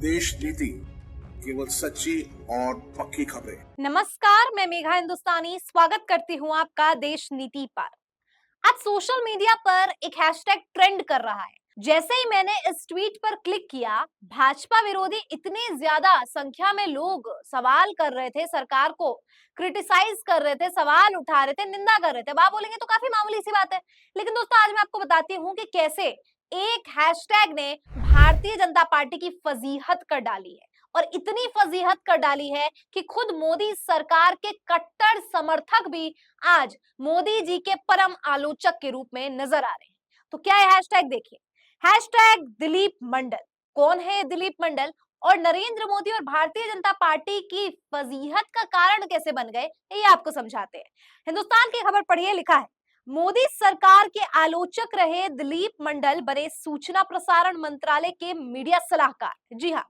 देश नीति, केवल सच्ची और पक्की खबरें। नमस्कार, मैं मेघा हिंदुस्तानी स्वागत करती हूँ आपका देश नीति पर। आज सोशल मीडिया पर एक हैशटैग ट्रेंड कर रहा है। जैसे ही मैंने इस ट्वीट पर क्लिक किया, भाजपा विरोधी इतने ज्यादा संख्या में लोग सवाल कर रहे थे, सरकार को क्रिटिसाइज कर रहे थे, सवाल उठा रहे थे, निंदा कर रहे थे। आप बोलेंगे तो काफी मामूली सी बात है, लेकिन दोस्तों आज मैं आपको बताती हूँ कि कैसे एक हैशटैग ने भारतीय जनता पार्टी की फजीहत कर डाली है। और इतनी फजीहत कर डाली है कि खुद मोदी सरकार के कट्टर समर्थक भी आज मोदी जी के परम आलोचक के रूप में नजर आ रहे हैं। तो क्या है हैशटैग, देखिए, हैशटैग दिलीप मंडल। कौन है दिलीप मंडल और नरेंद्र मोदी और भारतीय जनता पार्टी की फजीहत का कारण कैसे बन गए, ये आपको समझाते हैं। हिंदुस्तान की खबर पढ़िए, लिखा है मोदी सरकार के आलोचक रहे दिलीप मंडल बने सूचना प्रसारण मंत्रालय के मीडिया सलाहकार। जी हाँ,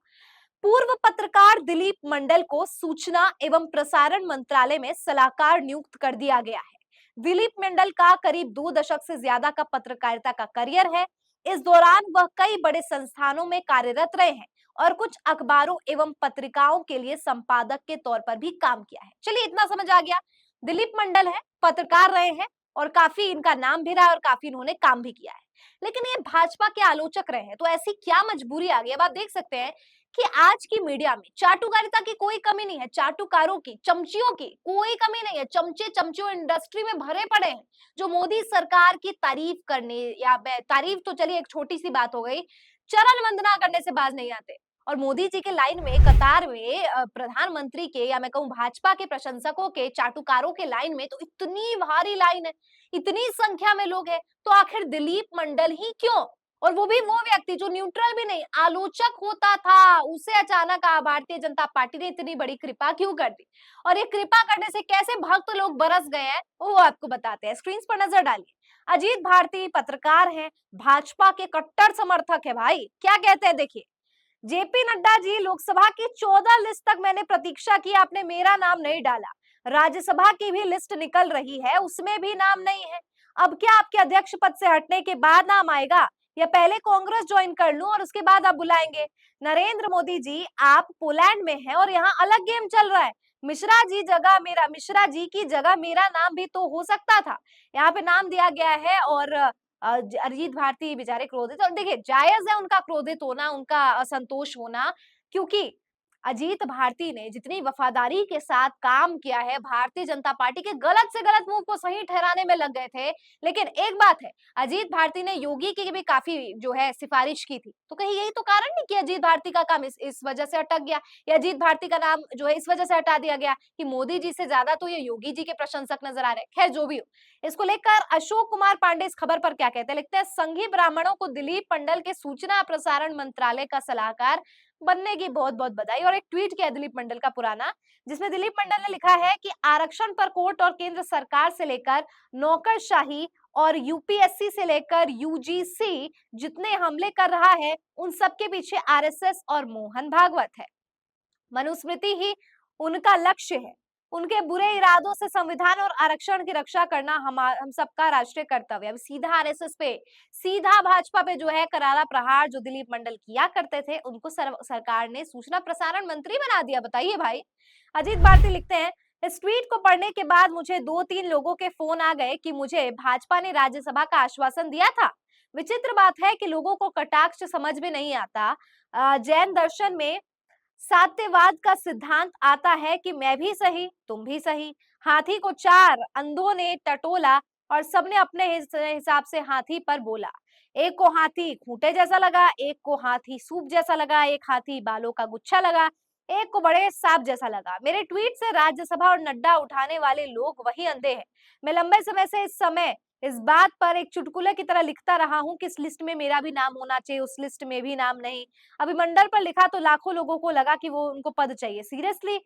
पूर्व पत्रकार दिलीप मंडल को सूचना एवं प्रसारण मंत्रालय में सलाहकार नियुक्त कर दिया गया है। दिलीप मंडल का करीब 2 दशक से ज्यादा का पत्रकारिता का करियर है। इस दौरान वह कई बड़े संस्थानों में कार्यरत रहे हैं और कुछ अखबारों एवं पत्रिकाओं के लिए संपादक के तौर पर भी काम किया है। चलिए, इतना समझ आ गया। दिलीप मंडल है, पत्रकार रहे हैं और काफी इनका नाम भी रहा है और काफी इन्होंने काम भी किया है। लेकिन ये भाजपा के आलोचक रहे हैं, तो ऐसी क्या मजबूरी आ गई। अब आप देख सकते हैं कि आज की मीडिया में चाटुकारिता की कोई कमी नहीं है, चाटुकारों की, चमचियों की कोई कमी नहीं है। चमचे चमचियों इंडस्ट्री में भरे पड़े हैं जो मोदी सरकार की तारीफ करने, या तारीफ तो चलिए एक छोटी सी बात हो गई, चरण वंदना करने से बाज नहीं आते। और मोदी जी के लाइन में, कतार में प्रधानमंत्री के, या मैं कहूँ भाजपा के प्रशंसकों के, चाटुकारों के लाइन में तो इतनी भारी लाइन है, इतनी संख्या में लोग हैं। तो आखिर दिलीप मंडल ही क्यों, और वो भी वो व्यक्ति जो न्यूट्रल भी नहीं, आलोचक होता था, उसे अचानक भारतीय जनता पार्टी ने इतनी बड़ी कृपा क्यों कर दी, और ये कृपा करने से कैसे भक्त लोग बरस गए हैं, वो आपको बताते हैं। स्क्रीन पर नजर डालिए। अजीत भारती पत्रकार हैं, भाजपा के कट्टर समर्थक है भाई। क्या कहते हैं, देखिए, जेपी नड्डा जी, लोकसभा की 14 लिस्ट तक मैंने प्रतीक्षा की, आपने मेरा नाम नहीं डाला। राज्यसभा की भी लिस्ट निकल रही है, उसमें भी नाम नहीं है। अब क्या आपके अध्यक्ष पद से हटने के बाद नाम आएगा, या पहले कांग्रेस ज्वाइन कर लूं और उसके बाद आप बुलाएंगे? नरेंद्र मोदी जी, आप पोलैंड में हैं और यहाँ अलग गेम चल रहा है। मिश्रा जी की जगह मेरा नाम भी तो हो सकता था। यहाँ पे नाम दिया गया है और अरिजीत भारती बेचारे क्रोधित, और देखिए जायज है उनका क्रोधित होना, उनका असंतोष होना, क्योंकि अजीत भारती ने जितनी वफादारी के साथ काम किया है, भारतीय जनता पार्टी के गलत से गलत मूव को सही ठहराने में लग गए थे। लेकिन एक बात है, अजीत भारती ने योगी की भी काफी जो है सिफारिश की थी, तो कहीं यही तो कारण नहीं कि अजीत भारती का काम इस वजह से अटक गया, या अजीत भारती का नाम जो है इस वजह से हटा दिया गया कि मोदी जी से ज्यादा तो ये योगी जी के प्रशंसक नजर आ रहे हैं। खैर, जो भी हो, इसको लेकर अशोक कुमार पांडे इस खबर पर क्या कहते हैं, लिखते हैं संघी ब्राह्मणों को दिलीप मंडल के सूचना प्रसारण मंत्रालय का सलाहकार बनने की बहुत बहुत बधाई। और एक ट्वीट किया दिलीप मंडल का पुराना, जिसमें दिलीप मंडल ने लिखा है कि आरक्षण पर कोर्ट और केंद्र सरकार से लेकर नौकरशाही और यूपीएससी से लेकर यूजीसी जितने हमले कर रहा है, उन सबके पीछे आरएसएस और मोहन भागवत है। मनुस्मृति ही उनका लक्ष्य है। उनके बुरे इरादों से संविधान और आरक्षण की रक्षा करना हम सबका राष्ट्रीय कर्तव्य है। अब सीधा आरएसएस पे, सीधा भाजपा पे जो है करारा प्रहार जो दिलीप मंडल किया करते थे, उनको सरकार ने सूचना प्रसारण मंत्री बना दिया। बताइए भाई। अजीत भारती लिखते हैं, इस ट्वीट को पढ़ने के बाद मुझे 2-3 लोगों के फोन आ गए कि मुझे भाजपा ने राज्यसभा का आश्वासन दिया था। विचित्र बात है कि लोगों को कटाक्ष समझ में नहीं आता। जैन दर्शन में सात्यवाद का सिद्धांत आता है कि मैं भी सही तुम भी सही। हाथी को 4 अंधों ने टटोला और सबने अपने हिसाब से हाथी पर बोला। एक को हाथी खूंटे जैसा लगा, एक को हाथी सूप जैसा लगा, एक हाथी बालों का गुच्छा लगा, एक को बड़े सांप जैसा लगा। मेरे ट्वीट से राज्यसभा और नड्डा उठाने वाले लोग वही अंधे हैं। मैं लंबे समय से इस बात पर एक चुटकुले की तरह लिखता रहा हूं कि इस लिस्ट में मेरा भी नाम होना चाहिए, उस लिस्ट में भी नाम नहीं। अभी मंडल पर लिखा तो लाखों लोगों को लगा कि वो उनको पद चाहिए। सीरियसली।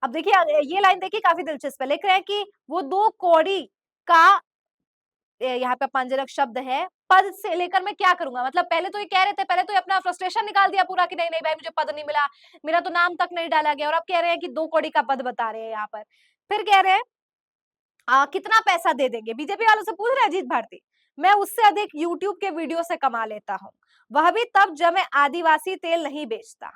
अब देखिए, ये लाइन देखिए, काफी दिलचस्प है। लिख रहे हैं कि वो 2 कौड़ी का, यहाँ पे अपमानजनक शब्द है, पद से लेकर मैं क्या करूंगा। मतलब पहले तो ये कह रहे थे, पहले तो ये अपना फ्रस्ट्रेशन निकाल दिया पूरा कि नहीं नहीं भाई मुझे पद नहीं मिला, मेरा तो नाम तक नहीं डाला गया, और अब कह रहे हैं कि 2 कौड़ी का पद बता रहे हैं यहाँ पर। फिर कह रहे हैं कितना पैसा दे देंगे, बीजेपी वालों से पूछ रहे हैं अजीत भारती। मैं उससे अधिक यूट्यूब के वीडियो से कमा लेता हूँ, वह भी तब जब मैं आदिवासी तेल नहीं बेचता।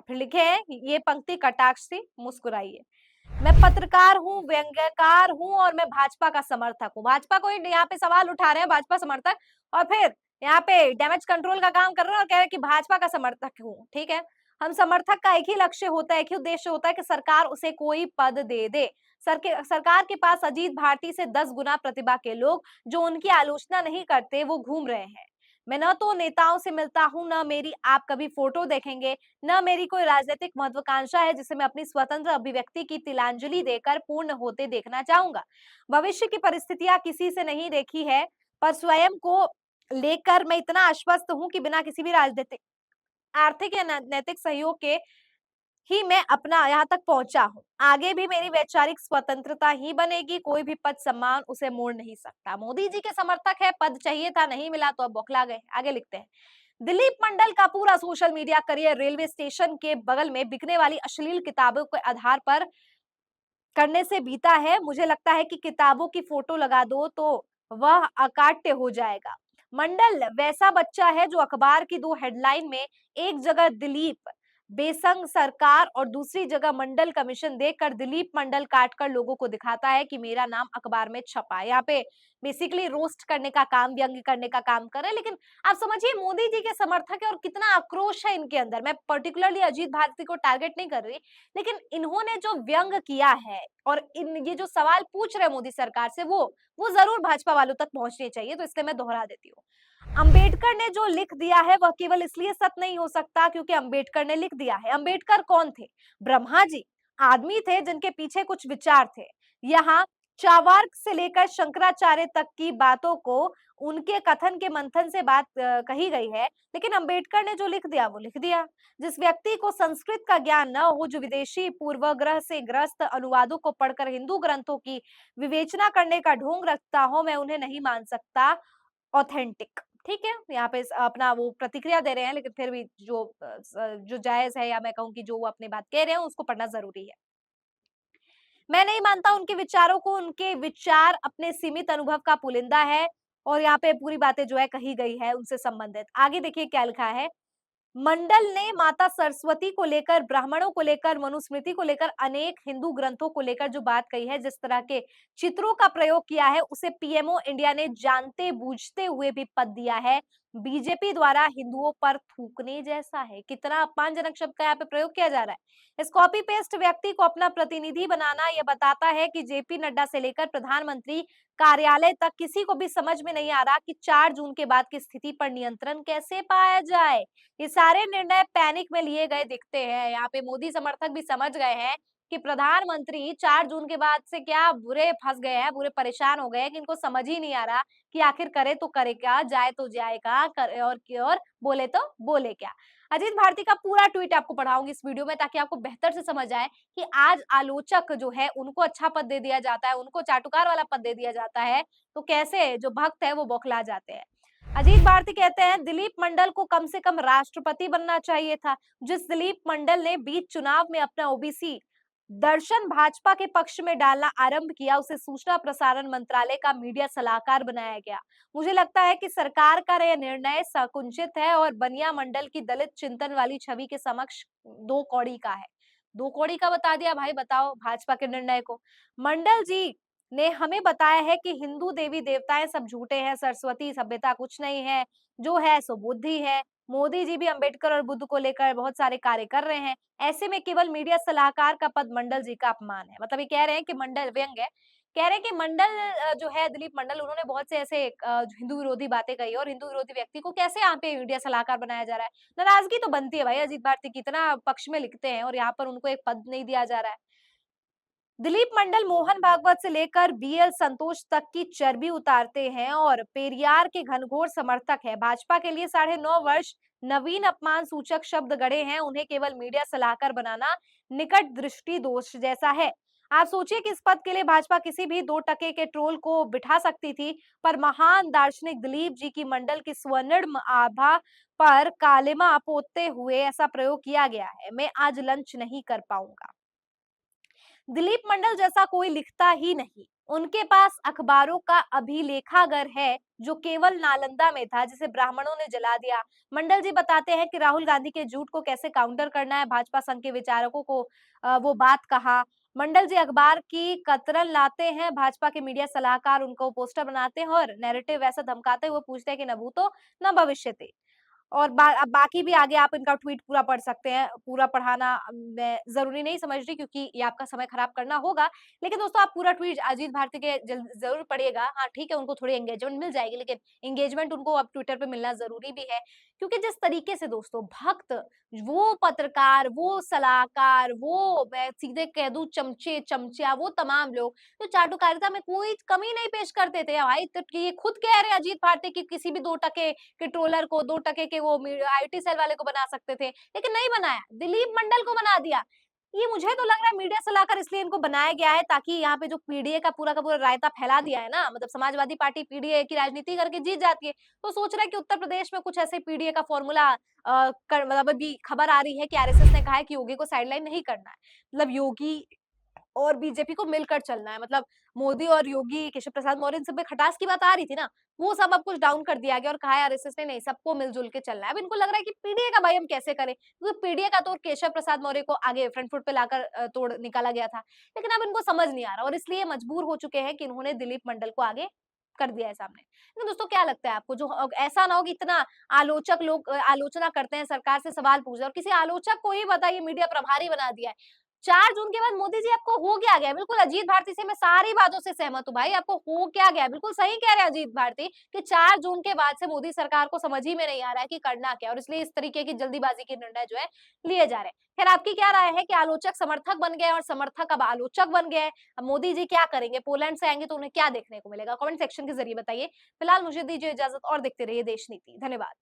फिर लिखे हैं, ये पंक्ति कटाक्ष थी, मुस्कुराइए। मैं पत्रकार हूँ, व्यंग्यकार हूँ और मैं भाजपा का समर्थक हूँ। भाजपा को यहाँ पे सवाल उठा रहे हैं, भाजपा समर्थक, और फिर यहाँ पे डैमेज कंट्रोल का काम कर रहे हैं और कह रहे हैं कि भाजपा का समर्थक हूँ। ठीक है, हम समर्थक का एक ही लक्ष्य होता है, एक ही उद्देश्य होता है कि सरकार उसे कोई पद दे दे। सरकार के पास अजीत भारती से 10 गुना प्रतिभा के लोग जो उनकी आलोचना नहीं करते वो घूम रहे हैं। मैं न तो नेताओं से मिलता हूं, न मेरी आप कभी फोटो देखेंगे, न मेरी कोई राजनीतिक महत्वाकांक्षा है जिसे मैं अपनी स्वतंत्र अभिव्यक्ति की तिलांजलि देकर पूर्ण होते देखना चाहूंगा। भविष्य की परिस्थितियां किसी से नहीं देखी है, पर स्वयं को लेकर मैं इतना आश्वस्त हूं कि बिना किसी भी राजनीतिक, आर्थिक या नैतिक सहयोग के ही मैं अपना यहाँ तक पहुंचा हूँ। आगे भी मेरी वैचारिक स्वतंत्रता ही बनेगी, कोई भी पद सम्मान उसे मोड़ नहीं सकता। मोदी जी के समर्थक है, पद चाहिए था, नहीं मिला तो अब बौखला गए। आगे लिखते हैं, दिलीप मंडल का पूरा social media career railway station के बगल में बिकने वाली अश्लील किताबों के आधार पर करने से बीता है। मुझे लगता है कि किताबों की फोटो लगा दो तो वह अकाट्य हो जाएगा। मंडल वैसा बच्चा है जो अखबार की 2 हेडलाइन में एक जगह दिलीप बेसंग सरकार और दूसरी जगह मंडल कमीशन देखकर दिलीप मंडल काटकर लोगों को दिखाता है कि मेरा नाम अखबार में छपा है। यहाँ पे बेसिकली रोस्ट करने का काम, व्यंग्य करने का काम कर रहे हैं। लेकिन आप समझिए मोदी जी के समर्थक है और कितना आक्रोश है इनके अंदर। मैं पर्टिकुलरली अजीत भारती को टारगेट नहीं कर रही, लेकिन इन्होंने जो व्यंग किया है और इन ये जो सवाल पूछ रहे हैं मोदी सरकार से, वो जरूर भाजपा वालों तक पहुंचने चाहिए, तो इसलिए मैं दोहरा देती हूँ। अंबेडकर ने जो लिख दिया है वह केवल इसलिए सत्य नहीं हो सकता क्योंकि अंबेडकर ने लिख दिया है। अंबेडकर कौन थे? ब्रह्मा जी, आदमी थे जिनके पीछे कुछ विचार थे। यहाँ चार्वाक से लेकर शंकराचार्य तक की बातों को उनके कथन के मंथन से बात कही गई है, लेकिन अंबेडकर ने जो लिख दिया वो लिख दिया। जिस व्यक्ति को संस्कृत का ज्ञान न हो, जो विदेशी पूर्वाग्रह से ग्रस्त अनुवादों को पढ़कर हिंदू ग्रंथों की विवेचना करने का ढोंग रखता हो, मैं उन्हें नहीं मान सकता ऑथेंटिक। ठीक है, यहाँ पे अपना वो प्रतिक्रिया दे रहे हैं, लेकिन फिर भी जो जायज है, या मैं कहूँ कि जो वो अपनी बात कह रहे हैं उसको पढ़ना जरूरी है। मैं नहीं मानता उनके विचारों को, उनके विचार अपने सीमित अनुभव का पुलिंदा है, और यहाँ पे पूरी बातें जो है कही गई है उनसे संबंधित। आगे देखिए क्या लिखा है, मंडल ने माता सरस्वती को लेकर, ब्राह्मणों को लेकर, मनुस्मृति को लेकर, अनेक हिंदू ग्रंथों को लेकर जो बात कही है, जिस तरह के चित्रों का प्रयोग किया है, उसे पीएमओ इंडिया ने जानते बूझते हुए भी पद दिया है। बीजेपी द्वारा हिंदुओं पर थूकने जैसा है। कितना अपमानजनक शब्द का यहाँ पे प्रयोग किया जा रहा है। इस कॉपी पेस्ट व्यक्ति को अपना प्रतिनिधि बनाना यह बताता है कि जेपी नड्डा से लेकर प्रधानमंत्री कार्यालय तक किसी को भी समझ में नहीं आ रहा कि 4 जून के बाद की स्थिति पर नियंत्रण कैसे पाया जाए। ये सारे निर्णय पैनिक में लिए गए दिखते हैं। यहाँ पे मोदी समर्थक भी समझ गए हैं कि प्रधानमंत्री 4 जून के बाद से क्या बुरे फंस गए हैं, बुरे परेशान हो गए हैं कि इनको समझ ही नहीं आ रहा कि आखिर करे तो करे क्या, जाए तो जाए क्या, और बोले तो बोले क्या। अजीत भारती का पूरा ट्वीट आपको पढ़ाऊंगी इस वीडियो में, ताकि आपको बेहतर से समझ आए कि आज आलोचक जो है उनको अच्छा पद दे दिया जाता है, उनको चाटुकार वाला पद दे दिया जाता है, तो कैसे जो भक्त है वो बौखला जाते हैं। अजीत भारती कहते हैं, दिलीप मंडल को कम से कम राष्ट्रपति बनना चाहिए था। जिस दिलीप मंडल ने बीच चुनाव में अपना ओबीसी दर्शन भाजपा के पक्ष में डालना आरंभ किया, उसे सूचना प्रसारण मंत्रालय का मीडिया सलाहकार बनाया गया। मुझे लगता है कि सरकार का यह निर्णय संकुचित है और बनिया मंडल की दलित चिंतन वाली छवि के समक्ष 2 कौड़ी का है। 2 कौड़ी का बता दिया भाई, बताओ भाजपा के निर्णय को। मंडल जी ने हमें बताया है कि हिंदू देवी देवताएं सब झूठे हैं, सरस्वती सभ्यता कुछ नहीं है, जो है सो बुद्धि है। मोदी जी भी अंबेडकर और बुद्ध को लेकर बहुत सारे कार्य कर रहे हैं। ऐसे में केवल मीडिया सलाहकार का पद मंडल जी का अपमान है। मतलब ये कह रहे हैं कि मंडल व्यंग है, कह रहे हैं कि मंडल जो है दिलीप मंडल, उन्होंने बहुत से ऐसे हिंदू विरोधी बातें कही और हिंदू विरोधी व्यक्ति को कैसे यहाँ पे मीडिया सलाहकार बनाया जा रहा है। नाराजगी तो बनती है भाई, अजीत भारती कितना पक्ष में लिखते हैं और यहाँ पर उनको एक पद नहीं दिया जा रहा है। दिलीप मंडल मोहन भागवत से लेकर बीएल संतोष तक की चर्बी उतारते हैं और पेरियार के घनघोर समर्थक है। भाजपा के लिए 9.5 वर्ष नवीन अपमान सूचक शब्द गढ़े हैं, उन्हें केवल मीडिया सलाहकार बनाना निकट दृष्टि दोष जैसा है। आप सोचिए कि इस पद के लिए भाजपा किसी भी 2 टके के ट्रोल को बिठा सकती थी, पर महान दार्शनिक दिलीप जी की मंडल की स्वर्णिम आभा पर कालिमा पोतते हुए ऐसा प्रयोग किया गया है। मैं आज लंच नहीं कर पाऊंगा। दिलीप मंडल जैसा कोई लिखता ही नहीं, उनके पास अखबारों का अभिलेखागार है जो केवल नालंदा में था, जिसे ब्राह्मणों ने जला दिया। मंडल जी बताते हैं कि राहुल गांधी के झूठ को कैसे काउंटर करना है, भाजपा संघ के विचारकों को वो बात कहा। मंडल जी अखबार की कतरन लाते हैं, भाजपा के मीडिया सलाहकार उनको पोस्टर बनाते हैं और नैरेटिव ऐसा धमकाते हुए पूछते हैं कि न भूतो न भविष्यति। और अब बाकी भी आगे आप इनका ट्वीट पूरा पढ़ सकते हैं। पूरा पढ़ाना मैं ज़रूरी नहीं समझ रही, क्योंकि ये आपका समय खराब करना होगा। लेकिन दोस्तों आप पूरा ट्वीट अजीत भारती के ज़रूर पढ़िएगा। हाँ, ठीक है, उनको थोड़ी एंगेजमेंट मिल जाएगी, लेकिन एंगेजमेंट उनको अब ट्विटर पे मिलना ज़रूरी भी है। क्योंकि जिस तरीके से दोस्तों भक्त, वो पत्रकार, वो सलाहकार, वो मैं सीधे कह दूँ चमचे, चमचा, वो तमाम लोग जो चाटुकारिता में कोई कमी नहीं पेश करते थे। भाई तो ये खुद कह रहे हैं अजीत भारती कि किसी भी 2 टके के ट्रोलर को, 2 टके के वो आईटी सेल वाले को बना सकते थे, लेकिन नहीं बनाया, दिलीप मंडल को बना दिया। ये मुझे तो लग रहा है मीडिया सलाहकार इसलिए इनको बनाया गया है, ताकि यहाँ पे जो पीडीए का पूरा रायता फैला दिया है ना, मतलब समाजवादी पार्टी पीडीए की राजनीति करके जीत जाती है, तो सोच रहा है कि उत्तर प्रदेश में कुछ ऐसे पीडीए का फॉर्मूला मतलब अभी खबर आ रही है कि आरएसएस ने कहा है कि योगी को साइडलाइन नहीं करना है। मतलब योगी और बीजेपी को मिलकर चलना है। मतलब मोदी और योगी, केशव प्रसाद मौर्य, इन सब में खटास की बात आ रही थी ना, वो सब अब कुछ डाउन कर दिया गया और कहा है आरएसएस ने नहीं, सबको मिलजुल के चलना है। अब इनको लग रहा है कि पीडीए का भाई हम कैसे करें? क्योंकि पीडीए का तो केशव प्रसाद मौर्य को आगे फ्रंट फुट पे लाकर तोड़ निकाला गया था। लेकिन अब इनको समझ नहीं आ रहा और इसलिए मजबूर हो चुके हैं कि इन्होंने दिलीप मंडल को आगे कर दिया है सामने। लेकिन दोस्तों क्या लगता है आपको, जो ऐसा ना हो कि इतना आलोचक लोग आलोचना करते हैं, सरकार से सवाल पूछ रहे हैं और किसी आलोचक को ही बताइए मीडिया प्रभारी बना दिया है। 4 जून के बाद मोदी जी आपको हो क्या गया? बिल्कुल अजीत भारती से मैं सारी बातों से सहमत हूँ भाई, आपको हो क्या गया? बिल्कुल सही कह रहे हैं अजीत भारती कि 4 जून के बाद से मोदी सरकार को समझ ही में नहीं आ रहा है कि करना क्या है, और इसलिए इस तरीके की जल्दीबाजी के निर्णय जो है लिए जा रहे हैं। खैर आपकी क्या राय है कि आलोचक समर्थक बन गए और समर्थक अब आलोचक बन गए हैं? अब मोदी जी क्या करेंगे? पोलैंड से आएँगे तो उन्हें क्या देखने को मिलेगा? कमेंट सेक्शन के ज़रिए बताइए। फिलहाल मुझे दीजिए इजाज़त और देखते रहिए देश नीति। धन्यवाद।